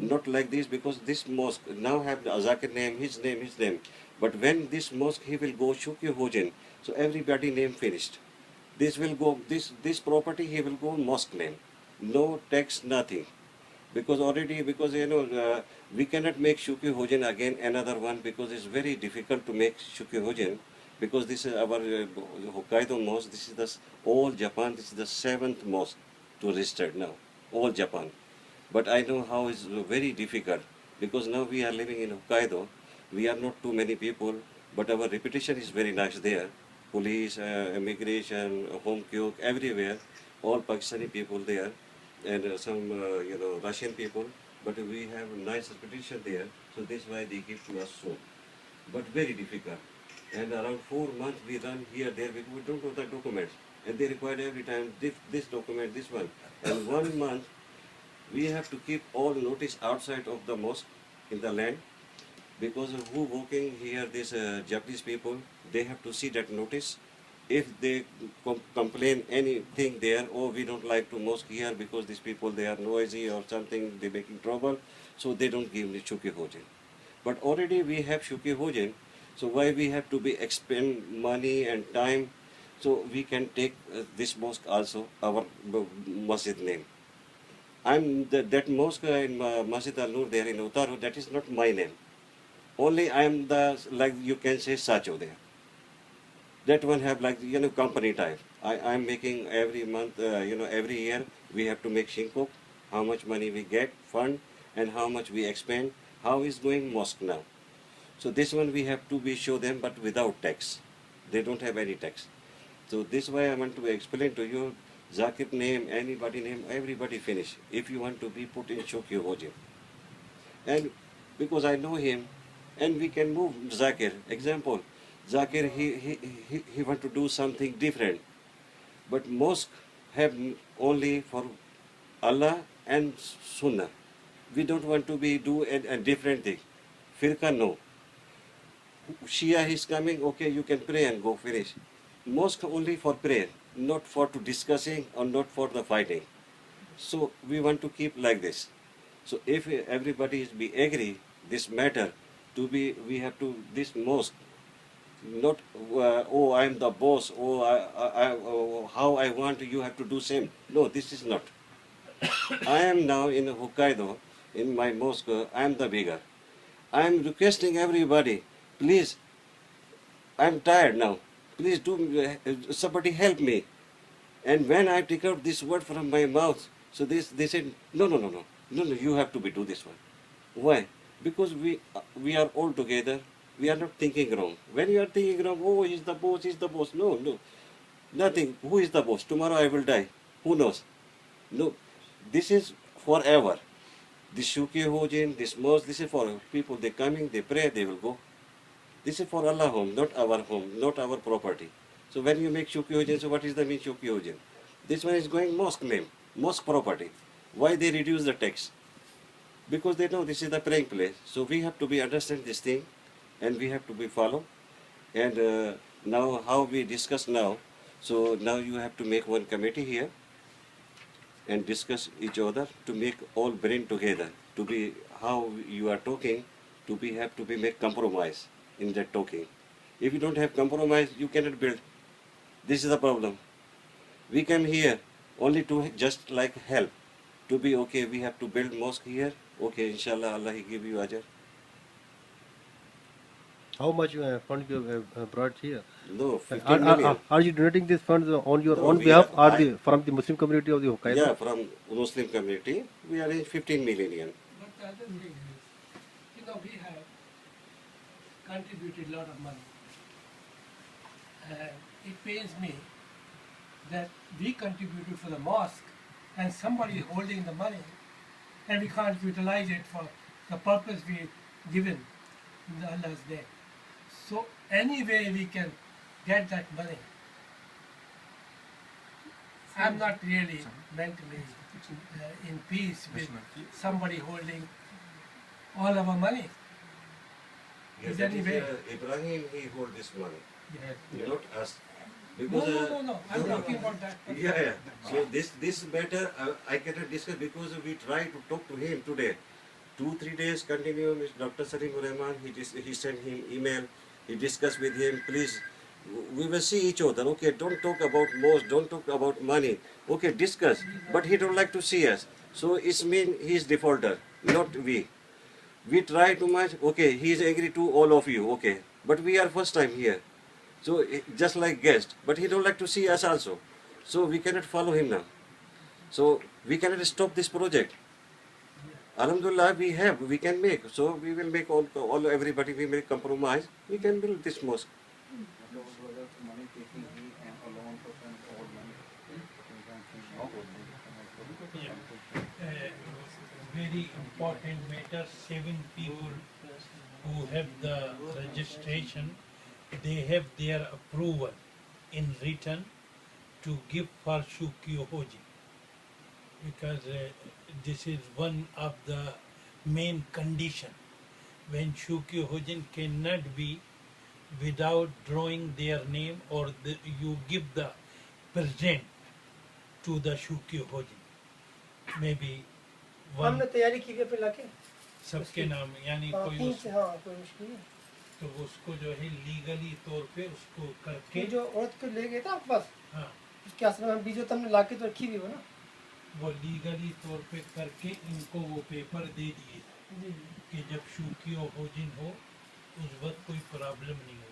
Not like this, because this mosque now have the Zakir name, his name, his name. But when this mosque he will go Shukri Hojan, so everybody name finished. This will go, this property he will go mosque name. No tax, nothing. Because already, because we cannot make Shukri Hojan again another one, because it's very difficult to make Shukri Hojan, because this is our Hokkaido mosque, this is the all Japan, this is the 7th mosque to register now, all Japan. But I know how it's very difficult, because now we are living in Hokkaido, we are not too many people, but our reputation is very nice there. Police, immigration, home cook, everywhere, all Pakistani people there, and some Russian people. But we have a nice reputation there, so that's why they give to us so. But very difficult. And around 4 months we run here, there, because we don't know the documents. And they require every time this document, this one. And 1 month we have to keep all notice outside of the mosque in the land, because of who walking here, these Japanese people, they have to see that notice. If they complain anything there, oh, we don't like to mosque here because these people, they are noisy or something, they making trouble, so they don't give me Shukri Hojan. But already we have Shukri Hojan, so why we have to be expend money and time, so we can take this mosque also, our masjid name. That mosque in Masjid Al Nur there in Uttaru, that is not my name. Only I am the, like you can say, Sacho there. That one have like, company type. I am making every month, every year we have to make shinkok, how much money we get, fund, and how much we expend, how is going mosque now. So this one we have to be show them, but without tax. They don't have any tax. So this way I want to explain to you, Zakir name, anybody name, everybody finish. If you want to be put in Shukri Hojan. And because I know him, and we can move Zakir. Example, Zakir, he want to do something different. But mosque have only for Allah and Sunnah. We don't want to be do a different thing. Firqa, no. Shia is coming, okay, you can pray and go finish. Mosque only for prayer, not for to discussing or not for the fighting. So we want to keep like this. So if everybody is be agree this matter to be, we have to this mosque, not oh I am the boss, oh how I want you have to do same. No, this is not. I am now in Hokkaido in my mosque. I am the bigger. I am requesting everybody, please. I am tired now. Please do somebody help me. And when I take out this word from my mouth, so they said, no, you have to be do this one. Why? Because we are all together. We are not thinking wrong. When you are thinking wrong, oh, he's the boss, he's the boss. No, nothing. Who is the boss? Tomorrow I will die. Who knows? No, this is forever. This Shukri Hojan, this mosque, this is for people. They coming, they pray, they will go. This is for Allah home, not home, not our property. So when you make Shukri Hojan, so what is the mean Shukri Hojan? This one is going mosque name, mosque property. Why they reduce the tax? Because they know this is the praying place. So we have to be understand this thing, and we have to be follow. And now how we discuss now, so now you have to make one committee here and discuss each other to make all brain together, to be how you are talking, to be have to be make compromise in that talking. If you don't have compromise, you cannot build. This is the problem. We came here only to just like help, to be okay, we have to build mosque here, okay, inshallah, Allah He give you ajr. How much fund you have brought here? No, 15 million. Are you donating these funds on your No, own we behalf, are, or from the Muslim community of the Hokkaido? Yeah, from Muslim community, we arrange 15 million. But the other thing is, we have contributed a lot of money. It pains me that we contributed for the mosque and somebody is holding the money and we can't utilize it for the purpose we given in Allah's name. So any way we can get that money. I'm not really mentally in peace with somebody holding all our money. Yes, Is that any is, way? Ibrahim, he hold this money, Yeah. not us. No, Because, no. I'm talking about that. Yeah. So this matter I cannot discuss, because we try to talk to him today 2-3 days continue. Dr. Salim Rahman, he sent him email. He discussed with him. Please, we will see each other. Okay, don't talk about most. Don't talk about money. Okay, discuss. But he don't like to see us. So it's mean he is defaulter, not we. We try too much. Okay, he is angry to all of you. Okay, but we are first time here. So just like guest, but he don't like to see us also. So we cannot follow him now. So we cannot stop this project. Alhamdulillah, we can make. So we will make all everybody. We make compromise. We can build this mosque. Very important matter, 7 people who have the registration, they have their approval in written to give for Shukio Hoji, because this is one of the main condition. When Shukio Hojin cannot be without drawing their name, or you give the present to the Shukio Hojin. Maybe one हमने तैयारी की है फिर लाके सबके नाम, यानी हाँ, कोई तीन से हाँ कोई मुश्किल नहीं तो उसको जो है लीगली तौर पे उसको करके ये जो औरत को ले गए थे आपके पास हाँ उसके आसपास में बीजो तुमने लाके तो रखी हुई हो ना वो लीगली तौर पे करके इनको वो पेपर दे दिए जी कि जब शूकी और होजिन हो उस वक्त कोई प्रॉब्लम नहीं हो।